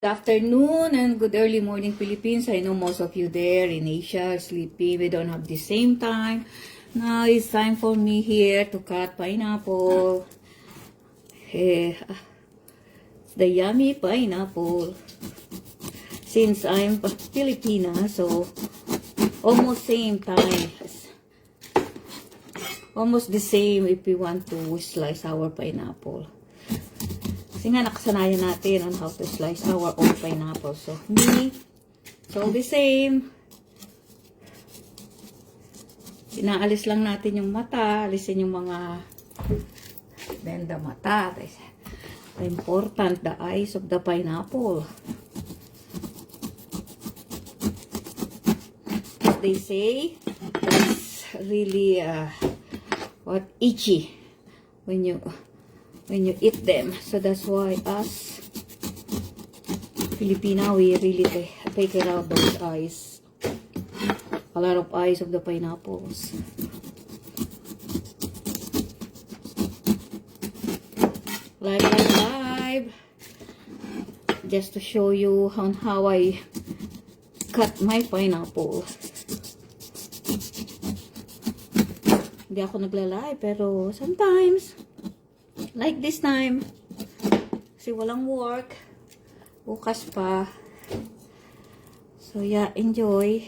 Good afternoon and good early morning, Philippines. I know most of you there in Asia are sleepy. We don't have the same time. Now it's time for me here to cut pineapple. It's the yummy pineapple. Since I'm Filipina, so almost same time. Almost the same if we want to slice our pineapple. Kasi nga nakasanayan natin on how to slice our own pineapple. So, it's all the same. Inaalis lang natin yung mata. Alisin yung mga then the mata. The important, the eyes of the pineapple. As they say, it's really itchy when you eat them. So that's why us Filipina, we really take care of those eyes. A lot of eyes of the pineapples. Live. Just to show you how I cut my pineapple. Hindi ako naglalay, pero sometimes like this time, kasi walang work, bukas pa. So yeah, enjoy.